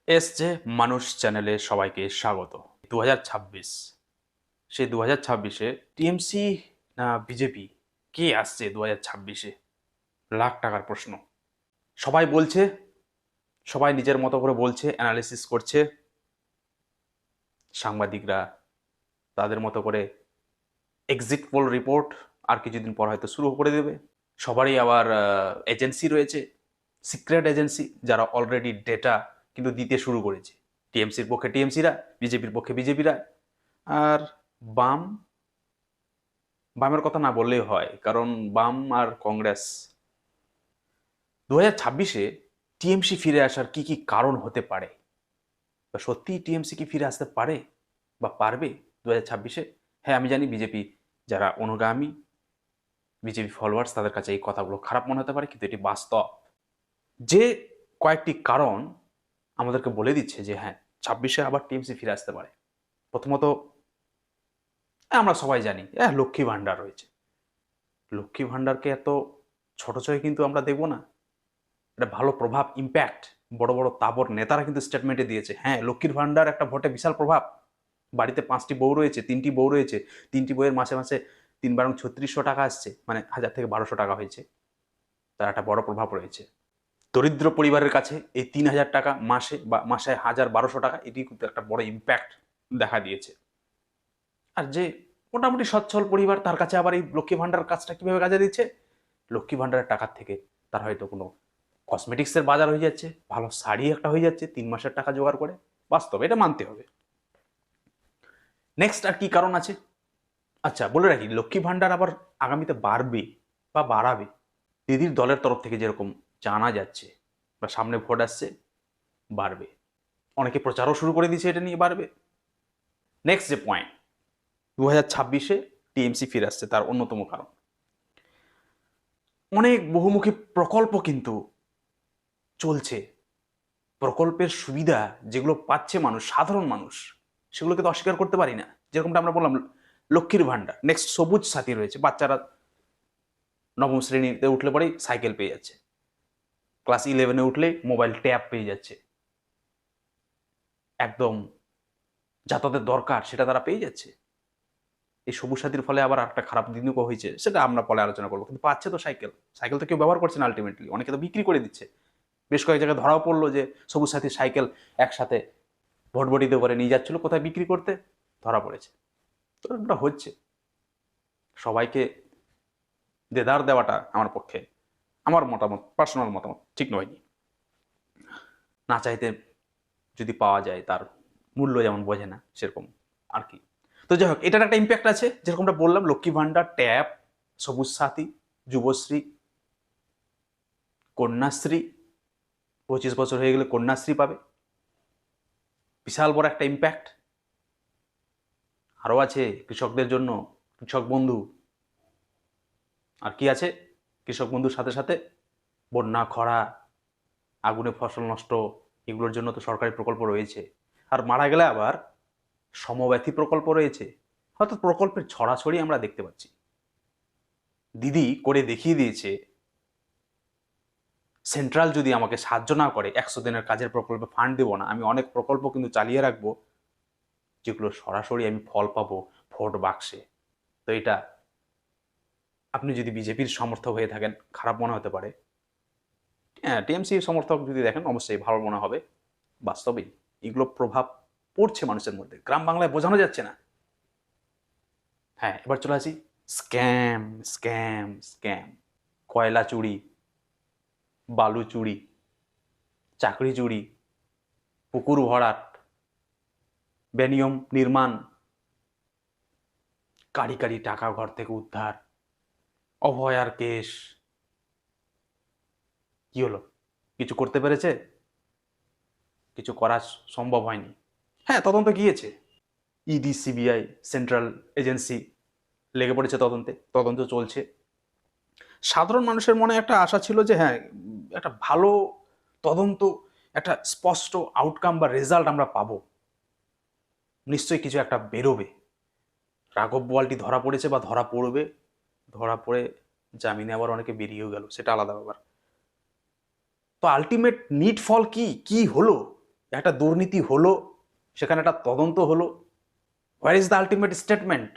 SJ মানুষ চ্যানেলে সবাইকে স্বাগত। 2026 সেই 2026-এ টিএমসি না বিজেপি কে আসছে 2026-এ? লাখ টাকার প্রশ্ন। সবাই বলছে, সবাই নিজের মতো করে বলছে, অ্যানালিসিস করছে। সাংবাদিকরা তাদের মতো করে এক্সিট পোল রিপোর্ট আর কিছুদিন পর হয়তো শুরু করে দেবে। সবারই আবার এজেন্সি রয়েছে, সিক্রেট এজেন্সি, যারা অলরেডি ডেটা কিন্তু দিতে শুরু করেছে। টিএমসির পক্ষে টিএমসিরা, বিজেপির পক্ষে বিজেপিরা। আর বাম, বামের কথা না বললেই হয়, কারণ বাম আর কংগ্রেস 2026-এ টিএমসি ফিরে আসার কি কি কারণ হতে পারে, বা সত্যি টিএমসি কি ফিরে আসতে পারে বা পারবে 2026-এ? হ্যাঁ, আমি জানি বিজেপি যারা অনুগামী, বিজেপি ফলোয়ার্স, তাদের কাছে এই কথাগুলো খারাপ মনে হতে পারে, কিন্তু এটি বাস্তব। যে কয়েকটি কারণ আমাদেরকে বলে দিচ্ছে যে হ্যাঁ, 26-এ আবার টিএমসি ফিরে আসতে পারে। প্রথমত, আমরা সবাই জানি লক্ষ্মী ভাণ্ডার রয়েছে। লক্ষ্মী ভাণ্ডারকে এত ছোট চোখে কিন্তু আমরা দেখবো না। এটা ভালো প্রভাব, ইম্প্যাক্ট বড় বড় তাবর নেতারা কিন্তু স্টেটমেন্টে দিয়েছে। হ্যাঁ, লক্ষ্মীর ভাণ্ডার একটা ভোটে বিশাল প্রভাব। বাড়িতে 5টি বউ রয়েছে, 3টি বউ রয়েছে, 3টি বউয়ের মাসে মাসে 3 3600 টাকা আসছে, মানে 1000 থেকে 1200 টাকা হয়েছে। তার একটা বড় প্রভাব রয়েছে। দরিদ্র পরিবারের কাছে এই 3000 টাকা মাসে বা মাসে 1000-1200 টাকা, এটি কিন্তু একটা বড় ইম্প্যাক্ট দেখা দিয়েছে। আর যে মোটামুটি সচ্ছল পরিবার, তার কাছে আবার এই লক্ষ্মী ভাণ্ডার কাজটা কিভাবে কাজে দিচ্ছে? লক্ষ্মী ভাণ্ডারের টাকার থেকে তার হয়তো কোনো কসমেটিক্সের বাজার হয়ে যাচ্ছে, ভালো শাড়ি একটা হয়ে যাচ্ছে 3 মাসের টাকা জোগাড় করে। বাস্তবে এটা মানতে হবে। নেক্সট আর কি কারণ আছে? আচ্ছা, বলে রাখি, লক্ষ্মী ভাণ্ডার আবার আগামীতে বাড়বে বা বাড়াবে দিদির দলের তরফ থেকে যেরকম জানা যাচ্ছে, বা সামনে ভোট আসছে, বাড়বে। অনেকে প্রচারও শুরু করে দিয়েছে এটা নিয়ে বাড়বে। নেক্সট যে পয়েন্ট, 2026-এ টিএমসি ফিরে আসছে, তার অন্যতম কারণ অনেক বহুমুখী প্রকল্প কিন্তু চলছে। প্রকল্পের সুবিধা যেগুলো পাচ্ছে মানুষ, সাধারণ মানুষ, সেগুলোকে তো অস্বীকার করতে পারি না। যেরকমটা আমরা বললাম, লক্ষ্মীর ভাণ্ডার, নেক্সট সবুজ সাথী রয়েছে। বাচ্চারা নবম শ্রেণীতে উঠলে পরেই সাইকেল পেয়ে যাচ্ছে, ক্লাস 11-এ উঠলে মোবাইল ট্যাব পেয়ে যাচ্ছে। একদম যা তাদের দরকার সেটা তারা পেয়ে যাচ্ছে। এই সবুজ সাথীর ফলে আবার একটা খারাপ দিনও হয়েছে, সেটা আমরা পরে আলোচনা করবো। কিন্তু পাচ্ছে তো সাইকেল, সাইকেল তো কেউ ব্যবহার করছে না, আলটিমেটলি অনেকে তো বিক্রি করে দিচ্ছে। বেশ কয়েক জায়গায় ধরাও পড়লো যে সবুজ সাথী সাইকেল একসাথে ভটভটিতে করে নিয়ে যাচ্ছিল কোথায় বিক্রি করতে, ধরা পড়েছে। তো এটা হচ্ছে, সবাইকে দেদার দেওয়াটা আমার পক্ষে, আমার মতামত, পার্সোনাল মতামত, ঠিক নয়। না চাইতে যদি পাওয়া যায়, তার মূল্য যেমন বোঝে না, সেরকম আর কি। তো যাই হোক, এটার একটা ইম্প্যাক্ট আছে, যেরকমটা বললাম, লক্ষ্মী ভাণ্ডার, ট্যাব, সবুজ সাথী, যুবশ্রী, কন্যাশ্রী, 25 বছর হয়ে গেলে কন্যাশ্রী পাবে। বিশাল বড় একটা ইম্প্যাক্ট। আরও আছে কৃষকদের জন্য কৃষক বন্ধু। আর কি আছে কৃষক বন্ধুর সাথে সাথে? বন্যা, খরা, আগুনে ফসল নষ্ট, এগুলোর জন্য তো সরকারি প্রকল্প রয়েছে। আর মারা গেলে আবার সমব্যথী প্রকল্প রয়েছে। হয়তো প্রকল্পের ছড়াছড়ি আমরা দেখতে পাচ্ছি। দিদি করে দেখিয়ে দিয়েছে, সেন্ট্রাল যদি আমাকে সাহায্য না করে, 100 দিনের কাজের প্রকল্পে ফান্ড দেবো না, আমি অনেক প্রকল্প কিন্তু চালিয়ে রাখবো, যেগুলো সরাসরি আমি ফল পাবো ভোট বাক্সে। তো এটা আপনি যদি বিজেপির সমর্থক হয়ে থাকেন, খারাপ মনে হতে পারে। হ্যাঁ, টিএমসি সমর্থক যদি দেখেন, অবশ্যই ভালো মনে হবে। বাস্তবেই এগুলো প্রভাব পড়ছে মানুষের মধ্যে, গ্রাম বাংলায় বোঝানো যাচ্ছে না। হ্যাঁ, এবার চলে আসি স্ক্যাম, স্ক্যাম, স্ক্যাম। কয়লা চুরি, বালু চুরি, চাকরি চুরি, পুকুর ভরাট, বেনিয়ম নির্মাণ, কারি কারি টাকা ঘর থেকে উদ্ধার, অভয়ার কেস। কি হলো? কিছু করতে পেরেছে? কিছু করা সম্ভব হয়নি। হ্যাঁ, তদন্ত গিয়েছে, ইডি, সিবিআই, সেন্ট্রাল এজেন্সি লেগে পড়েছে তদন্তে, তদন্ত চলছে। সাধারণ মানুষের মনে একটা আশা ছিল যে হ্যাঁ, একটা ভালো তদন্ত, একটা স্পষ্ট আউটকাম বা রেজাল্ট আমরা পাবো, নিশ্চয়ই কিছু একটা বেরোবে। রাঘব বোয়ালটি ধরা পড়েছে বা ধরা পড়বে, ধরা পড়ে জামিনে আবার অনেকে বেরিয়েও গেল, সেটা আলাদা ব্যাপার। তো আলটিমেট নিট ফল কি কি হলো? একটা দুর্নীতি হলো, সেখানে একটা তদন্ত হলো, where is the ultimate statement?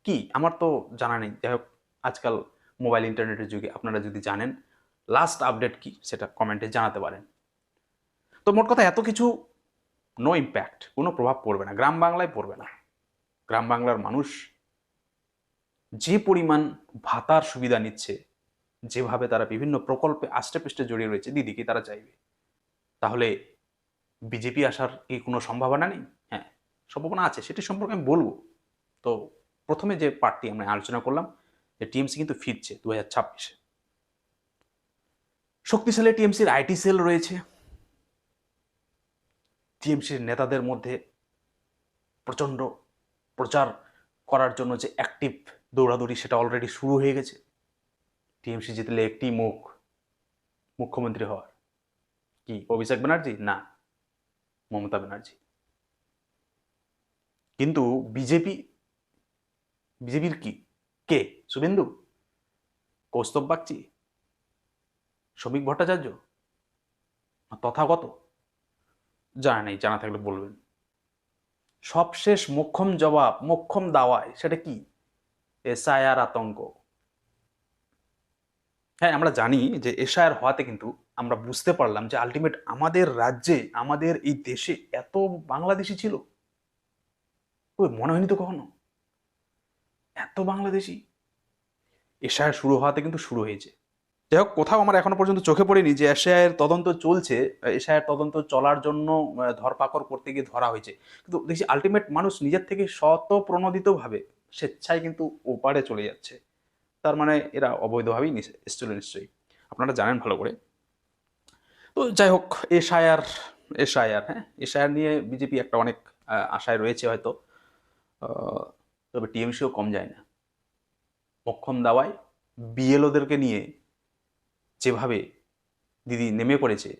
কি আমার তো জানা নেই। যাই হোক, আজকাল মোবাইল ইন্টারনেটের যুগে আপনারা যদি জানেন লাস্ট আপডেট কি সেটা কমেন্টে জানাতে পারেন। তো মোট কথা এত কিছু নো ইম্প্যাক্ট, কোনো প্রভাব পড়বে না, গ্রাম বাংলায় পড়বে না। গ্রাম বাংলার মানুষ যে পরিমাণ ভাতার সুবিধা নিচ্ছে, যেভাবে তারা বিভিন্ন প্রকল্পে আষ্টে পৃষ্ঠে জড়িয়ে রয়েছে, দিদিকে তারা চাইবে। তাহলে বিজেপি আসার কি কোনো সম্ভাবনা নেই? হ্যাঁ, সম্ভাবনা আছে, সেটি সম্পর্কে আমি বলবো। তো প্রথমে যে পার্টটি আমরা আলোচনা করলাম যে টিএমসি কিন্তু ফিরছে 2026-এ। শক্তিশালী টিএমসির আইটি সেল রয়েছে। টিএমসির নেতাদের মধ্যে প্রচণ্ড প্রচার করার জন্য যে অ্যাক্টিভ দৌড়াদৌড়ি, সেটা অলরেডি শুরু হয়ে গেছে। টিএমসি জিতলে একটি মুখ মুখ্যমন্ত্রী হওয়ার, কি অভিষেক ব্যানার্জি? না, মমতা ব্যানার্জি। কিন্তু বিজেপির কি কে? শুভেন্দু, কৌস্তব বাগচি, শ্রমিক ভট্টাচার্য, তথাগত? জানা নেই, জানা থাকলে বলবেন। সবশেষ মোক্ষম জবাব, মোক্ষম দাওয়ায়, সেটা কি? এসআইআর আতঙ্ক। হ্যাঁ, আমরা জানি যে এসআইআর হওয়াতে কিন্তু আমরা বুঝতে পারলাম যে আলটিমেট আমাদের রাজ্যে, আমাদের এই দেশে এত বাংলাদেশি ছিল, ওই মনে হয়নি তো কখনো এত বাংলাদেশি। এসআইআর শুরু হওয়াতে কিন্তু শুরু হয়েছে। যাই হোক, কোথাও আমার এখনো পর্যন্ত চোখে পড়েনি যে এসআইআর তদন্ত চলছে, এসআইআর তদন্ত চলার জন্য ধরপাকড় করতে গিয়ে ধরা হয়েছে। কিন্তু দেখছি আলটিমেট মানুষ নিজের থেকে স্বতঃপ্রণোদিতভাবে স্বেচ্ছায় কিন্তু ওপারে চলে যাচ্ছে। তার মানে এরা অবৈধভাবেই এসেছিল নিশ্চয়ই, আপনারা জানেন ভালো করে। তো যাই হোক, এসআইআর হ্যাঁ, এসআইআর নিয়ে বিজেপি একটা অনেক আশায় রয়েছে হয়তো। তবে টিএমসিও কম যায় না। মোক্ষম দাওয়ায় বিএলওদেরকে নিয়ে যেভাবে দিদি নেমে পড়েছে,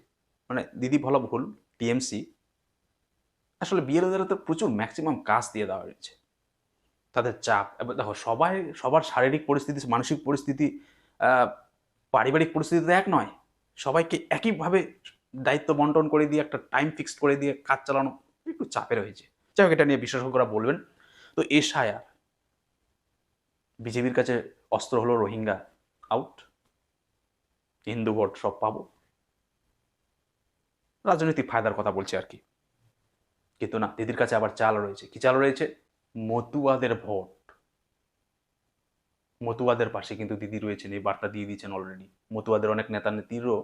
মানে দিদি বলা ভুল, টিএমসি আসলে বিএলওদের তো প্রচুর ম্যাক্সিমাম কাজ দিয়ে দেওয়া হয়েছে। তাদের চাপ, এবার দেখো সবার শারীরিক পরিস্থিতি, মানসিক পরিস্থিতি, পারিবারিক পরিস্থিতি তো এক নয়। সবাইকে একইভাবে দায়িত্ব বন্টন করে দিয়ে একটা টাইম ফিক্সড করে দিয়ে কাজ চালানো একটু চাপের হয়েছে। যাই হোক, এটা নিয়ে বিশেষজ্ঞরা বলবেন। তো এসআইআর বিজেপির কাছে অস্ত্র হলো রোহিঙ্গা আউট, হিন্দু ভোট সব পাবো, রাজনৈতিক ফায়দার কথা বলছে আর কি। কিন্তু না, দিদির কাছে আবার চাল রয়েছে। কি চাল রয়েছে? মতুয়াদের ভোট। মতুয়াদের পাশে কিন্তু দিদি রয়েছেন, এই বার্তা দিয়ে দিয়েছেন অলরেডি। মতুয়াদের অনেক নেতা নেত্রীরও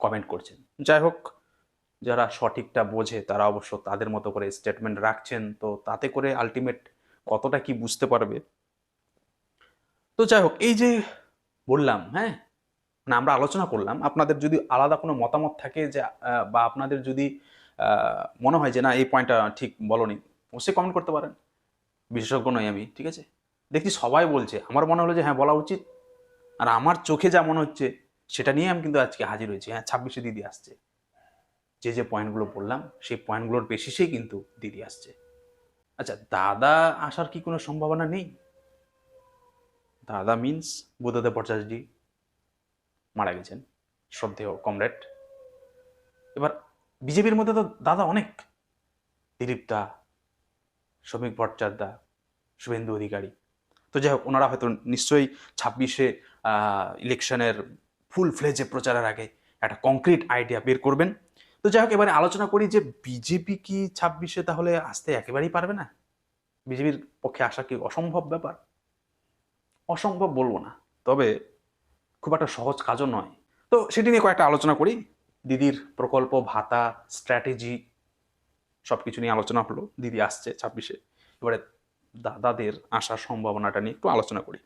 কমেন্ট করছেন। যাই হোক, যারা সঠিকটা বোঝে তারা অবশ্য তাদের মতো করে স্টেটমেন্ট রাখছেন, তো তাতে করে আলটিমেট কতটা কি বুঝতে পারবে। তো যাই হোক, এই যে বললাম, হ্যাঁ, মানে আমরা আলোচনা করলাম, আপনাদের যদি আলাদা কোনো মতামত থাকে যে বা আপনাদের যদি মনে হয় যে না এই পয়েন্টটা ঠিক বলনি, অবশ্যই কমেন্ট করতে পারেন। বিশেষজ্ঞ নই আমি, ঠিক আছে? দেখছি সবাই বলছে, আমার মনে হলো যে হ্যাঁ বলা উচিত। আর আমার চোখে যা মনে হচ্ছে সেটা নিয়ে আমি কিন্তু আজকে হাজির হয়েছি। হ্যাঁ, 26-এ দিদি আসছে। যে পয়েন্টগুলো বললাম সেই পয়েন্টগুলোর বেসিসেই কিন্তু দিদি আসছে। আচ্ছা, দাদা আসার কি কোনো সম্ভাবনা নেই? দাদা মিন্স বুদ্ধদেব ভট্টাচার্য মারা গেছেন, শ্রদ্ধেয় কমরেড। এবার বিজেপির মধ্যে তো দাদা অনেক, দিলীপ দা, শ্রমিক ভট্টাচার্য দা, শুভেন্দু অধিকারী। তো যাই হোক, ওনারা হয়তো নিশ্চয়ই 26-এ ইলেকশনের ফুল ফ্লেজে প্রচারের আগে একটা কংক্রিট আইডিয়া বের করবেন। তো যাই হোক, এবারে আলোচনা করি যে বিজেপি কি 26-এ তাহলে আসতে একেবারেই পারবে না? বিজেপির পক্ষে আসা কি অসম্ভব ব্যাপার? অসম্ভব বলবো না, তবে খুব একটা সহজ কাজও নয়। তো সেটি নিয়ে কয়েকটা আলোচনা করি। দিদির প্রকল্প, ভাতা, স্ট্র্যাটেজি সব কিছু নিয়ে আলোচনা হলো। দিদি আসছে 26-এ, এবারে দাদাদের আসার সম্ভাবনাটা নিয়ে একটু আলোচনা করি।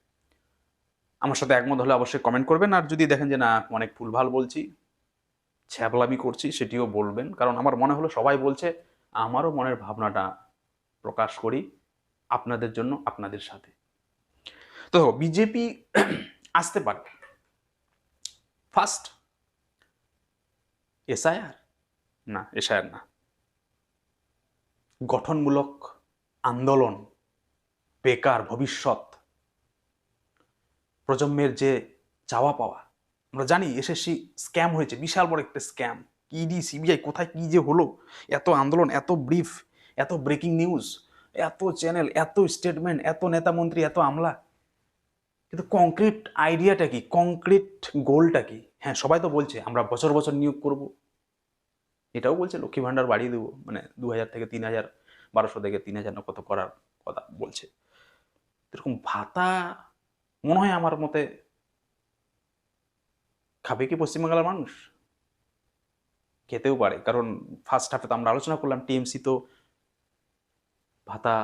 আমার সাথে একমত হলে অবশ্যই কমেন্ট করবেন, আর যদি দেখেন যে না অনেক ভুলভাল বলছি, ছ্যাবলামি করছি, সেটিও বলবেন। কারণ আমার মনে হলো সবাই বলছে, আমারও মনের ভাবনাটা প্রকাশ করি আপনাদের জন্য, আপনাদের সাথে। তো বিজেপি আসতে পারে। ফার্স্ট এসআইআর না, এসআইআর না, গঠনমূলক আন্দোলন, বেকার ভবিষ্যৎ, প্রজন্মের যে চাওয়া পাওয়া। আমরা জানি এসএসসি স্ক্যাম হয়েছে, বিশাল বড় একটা স্ক্যাম। ইডি সিবিআই কোথায় কি যে হলো, এত আন্দোলন, এত ব্রিফ, এত ব্রেকিং নিউজ, এত চ্যানেল, এত স্টেটমেন্ট, এত নেতা মন্ত্রী, এত আমলা, কিন্তু কংক্রিট আইডিয়াটা কি, কংক্রিট গোলটা কি? হ্যাঁ, সবাই তো বলছে আমরা বছর বছর নিয়োগ করব, এটাও বলছে লক্ষ্মী ভান্ডার বাড়িয়ে দেবো, মানে 2000 থেকে 3000, 1200 থেকে 3000 না কত করার কথা বলছে। এরকম ভাতা মনে হয় আমার মতে খাবে কি পশ্চিমবাংলার মানুষ? খেতেও পারে, কারণ ফার্স্ট হাফে তো আমরা আলোচনা করলাম টিএমসি তো ভাতা,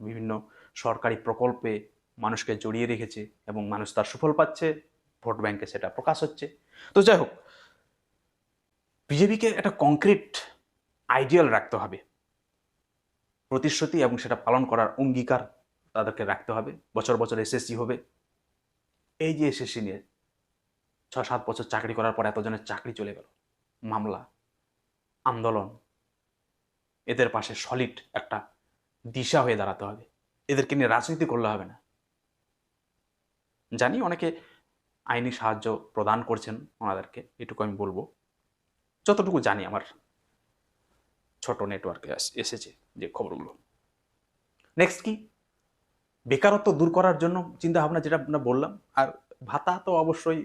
বিভিন্ন সরকারি প্রকল্পে মানুষকে জড়িয়ে রেখেছে এবং মানুষ তার সুফল পাচ্ছে, ভোট ব্যাংকে সেটা প্রকাশ হচ্ছে। তো যাই হোক, বিজেপিকে একটা কংক্রিট আইডিয়াল রাখতে হবে, প্রতিশ্রুতি এবং সেটা পালন করার অঙ্গীকার তাদেরকে রাখতে হবে। বছর বছর এসএসসি হবে, এই যে এসএসসি নিয়ে 6-7 বছর চাকরি করার পর এতজনের চাকরি চলে গেল, মামলা, আন্দোলন, এদের পাশে সলিড একটা দিশা হয়ে দাঁড়াতে হবে, এদেরকে নিয়ে রাজনীতি করলে হবে না। জানি অনেকে আইনি সাহায্য প্রদান করছেন ওনাদেরকে, এটুকু আমি বলবো, যতটুকু জানি আমার ছোট নেটওয়ার্কে এসেছে যে খবরগুলো। নেক্সট কি, বেকারত্ব দূর করার জন্য চিন্তা ভাবনা, যেটা আমরা বললাম। আর ভাতা তো অবশ্যই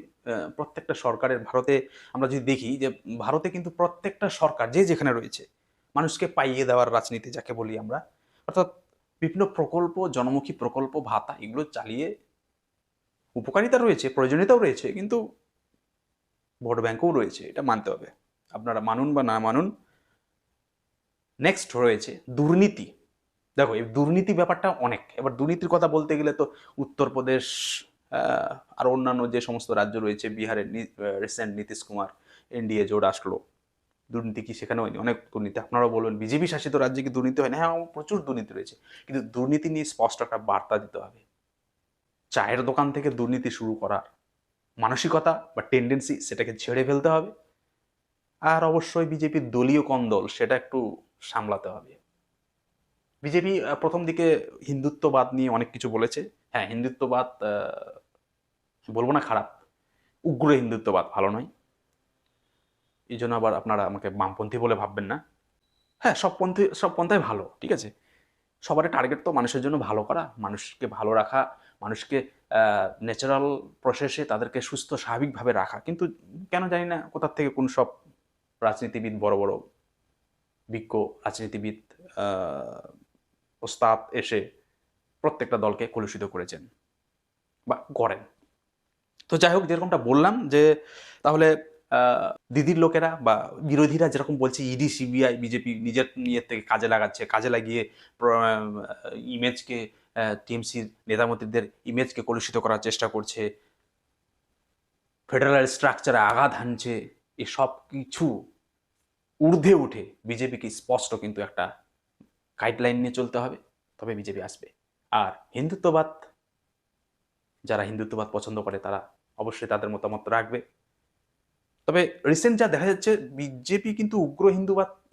প্রত্যেকটা সরকারের, ভারতে আমরা যদি দেখি যে ভারতে কিন্তু প্রত্যেকটা সরকার যে যেখানে রয়েছে মানুষকে পাইয়ে দেওয়ার রাজনীতি যাকে বলি আমরা, অর্থাৎ বিভিন্ন প্রকল্প, জনমুখী প্রকল্প, ভাতা, এগুলো চালিয়ে উপকারিতা রয়েছে, প্রয়োজনীয়তাও রয়েছে, কিন্তু ভোট ব্যাংকও রয়েছে, এটা মানতে হবে, আপনারা মানুন বা না মানুন। নেক্সট রয়েছে দুর্নীতি। দেখো, এই দুর্নীতি ব্যাপারটা অনেক, এবার দুর্নীতির কথা বলতে গেলে তো উত্তরপ্রদেশ আর অন্যান্য যে সমস্ত রাজ্য রয়েছে, বিহারের রিসেন্ট নীতিশ কুমার এনডিএ জোট আসলো, দুর্নীতি কি সেখানে হয়নি? অনেক দুর্নীতি। আপনারাও বলবেন বিজেপি শাসিত রাজ্যে কি দুর্নীতি হয় না? হ্যাঁ, প্রচুর দুর্নীতি রয়েছে, কিন্তু দুর্নীতি নিয়ে স্পষ্ট একটা বার্তা দিতে হবে। চায়ের দোকান থেকে দুর্নীতি শুরু করার মানসিকতা বা টেন্ডেন্সি, সেটাকে ছেড়ে ফেলতে হবে। আর অবশ্যই বিজেপির দলীয় কন্দল, সেটা একটু সামলাতে হবে। বিজেপি প্রথম দিকে হিন্দুত্ববাদ নিয়ে অনেক কিছু বলেছে। হ্যাঁ, হিন্দুত্ববাদ বলবো না খারাপ, উগ্র হিন্দুত্ববাদ ভালো নয়, এই জন্য আবার আপনারা আমাকে বামপন্থী বলে ভাববেন না। হ্যাঁ, সব পন্থাই ভালো, ঠিক আছে। সবার টার্গেট তো মানুষের জন্য ভালো করা, মানুষকে ভালো রাখা, মানুষকে ন্যাচারাল প্রসেসে তাদেরকে সুস্থ স্বাভাবিকভাবে রাখা। কিন্তু কেন জানি না কোথার থেকে কোন সব রাজনীতিবিদ, বড় বড় বিজ্ঞ রাজনীতিবিদ, ওস্তাদ এসে প্রত্যেকটা দলকে কলুষিত করেছেন বা করেন। তো যাই হোক, যেরকমটা বললাম যে তাহলে দিদির লোকেরা বা বিরোধীরা যেরকম বলছে ইডি সিবিআই বিজেপি নিজের নিয়ে থেকে কাজে লাগাচ্ছে, কাজে লাগিয়ে ইমেজকে, টিএমসির নেতামন্ত্রীদের ইমেজকে কলুষিত করার চেষ্টা করছে, ফেডারেল স্ট্রাকচারে আঘাত হানছে, এসব কিছু ঊর্ধ্বে উঠে বিজেপিকে স্পষ্ট কিন্তু একটা গাইডলাইন নিয়ে চলতে হবে, তবে বিজেপি আসবে। আর হিন্দুত্ববাদ, যারা হিন্দুত্ববাদ পছন্দ করে তারা অবশ্যই তাদের মতামত রাখবে। তবে রিসেন্ট যা দেখা যাচ্ছে, বিজেপি কিন্তু উগ্র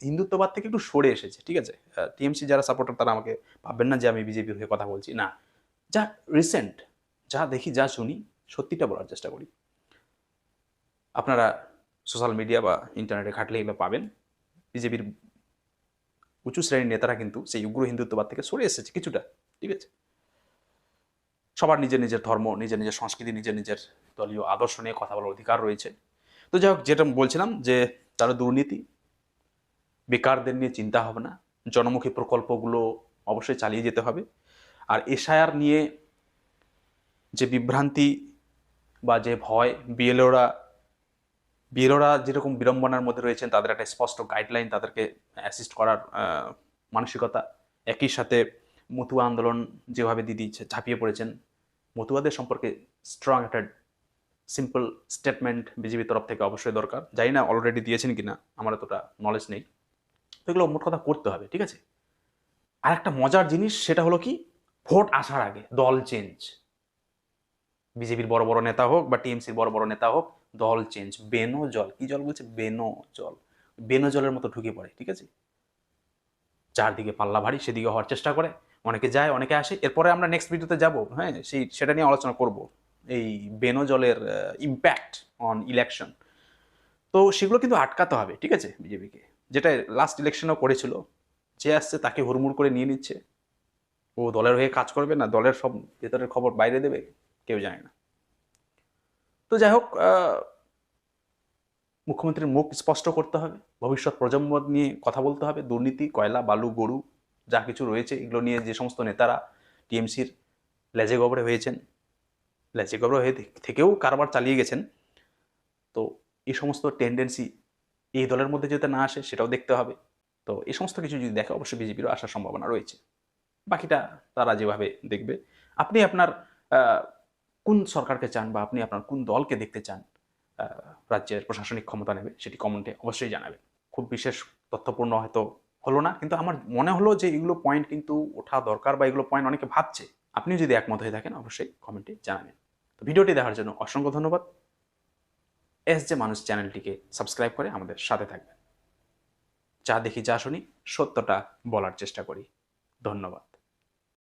হিন্দুত্ববাদ থেকে একটু সরে এসেছে, ঠিক আছে। টিএমসি যারা সাপোর্টার তারা আমাকে ভাববেন না যে আমি বিজেপির হয়ে কথা বলছি, না। যা রিসেন্ট যা দেখি, যা শুনি, সত্যিটা বলার চেষ্টা করি। আপনারা সোশ্যাল মিডিয়া বা ইন্টারনেটে ঘাটলে এগুলো পাবেন। বিজেপির উঁচু শ্রেণীর নেতারা কিন্তু সেই উগ্র হিন্দুত্ববাদ থেকে সরে এসেছে কিছুটা, ঠিক আছে। সবার নিজের নিজের ধর্ম, নিজের নিজের সংস্কৃতি, নিজের নিজের দলীয় আদর্শ নিয়ে কথা বলার অধিকার রয়েছে। তো যাই হোক, যেটা বলছিলাম যে তারা দুর্নীতি, বেকারদের নিয়ে চিন্তা ভাবনা, জনমুখী প্রকল্পগুলো অবশ্যই চালিয়ে যেতে হবে। আর এসআইআর নিয়ে যে বিভ্রান্তি বা যে ভয়, বিএলওরা যেরকম বিড়ম্বনার মধ্যে রয়েছেন, তাদের একটা স্পষ্ট গাইডলাইন, তাদেরকে অ্যাসিস্ট করার মানসিকতা। একই সাথে মতুয়া আন্দোলন যেভাবে দিদি ঝাঁপিয়ে পড়েছেন, মতুয়াদের সম্পর্কে স্ট্রং একটা সিম্পল স্টেটমেন্ট বিজেপির তরফ থেকে অবশ্যই দরকার। জানি না অলরেডি দিয়েছেন কিনা, আমার এতটা নলেজ নেই। তো এগুলো মোট কথা করতে হবে, ঠিক আছে। আর একটা মজার জিনিস, সেটা হলো কি, ভোট আসার আগে দল চেঞ্জ। বিজেপির বড় বড় নেতা হোক বা টিএমসির বড় বড় নেতা হোক, দল চেঞ্জ। বেনো জল, কি জল বলছে? বেনো জল। বেনো জলের মতো ঢুকে পড়ে, ঠিক আছে। চারদিকে পাল্লা ভারী, সেদিকে হওয়ার চেষ্টা করে, অনেকে যায় অনেকে আসে। এরপরে আমরা নেক্সট ভিডিওতে যাব, হ্যাঁ, সেটা নিয়ে আলোচনা করব, এই বেনো জলের ইম্প্যাক্ট অন ইলেকশন। তো তো সেগুলো কিন্তু আটকাতে হবে, ঠিক আছে, বিজেপিকে। যেটা লাস্ট ইলেকশনেও করেছিল, যে আসছে তাকে হুড়মুড় করে নিয়ে নিচ্ছে। ও দলের হয়ে কাজ করবে না, দলের সব ভেতরের খবর বাইরে দেবে, কেউ জানে না। তো যাই হোক, মুখ্যমন্ত্রীর মুখ স্পষ্ট করতে হবে, ভবিষ্যৎ প্রজন্ম নিয়ে কথা বলতে হবে। দুর্নীতি, কয়লা, বালু, গরু যা কিছু রয়েছে এগুলো নিয়ে যে সমস্ত নেতারা টিএমসির লেজে গবরে হয়েছেন, লেজে গবরে হয়ে থেকেও কারবার চালিয়ে গেছেন, তো এই সমস্ত টেন্ডেন্সি এই দলের মধ্যে যাতে না আসে সেটাও দেখতে হবে। তো এই সমস্ত কিছু যদি দেখে অবশ্যই বিজেপিরও আসার সম্ভাবনা রয়েছে। বাকিটা তারা যেভাবে দেখবে। আপনি আপনার কোন সরকারকে চান বা আপনি আপনার কোন দলকে দেখতে চান রাজ্যের প্রশাসনিক ক্ষমতা নেবে, সেটি কমেন্টে অবশ্যই জানাবেন। খুব বিশেষ তথ্যপূর্ণ হয়তো হলো না, কিন্তু আমার মনে হলো যে এগুলো পয়েন্ট কিন্তু ওঠা দরকার বা এগুলো পয়েন্ট অনেকে ভাবছে। আপনিও যদি একমত হয়ে থাকেন অবশ্যই কমেন্টে জানাবেন। তো ভিডিওটি দেখার জন্য অসংখ্য ধন্যবাদ। এস জে মানুষ চ্যানেলটিকে সাবস্ক্রাইব করে আমাদের সাথে থাকবেন। যা দেখি যা শুনি সত্যটা বলার চেষ্টা করি। ধন্যবাদ।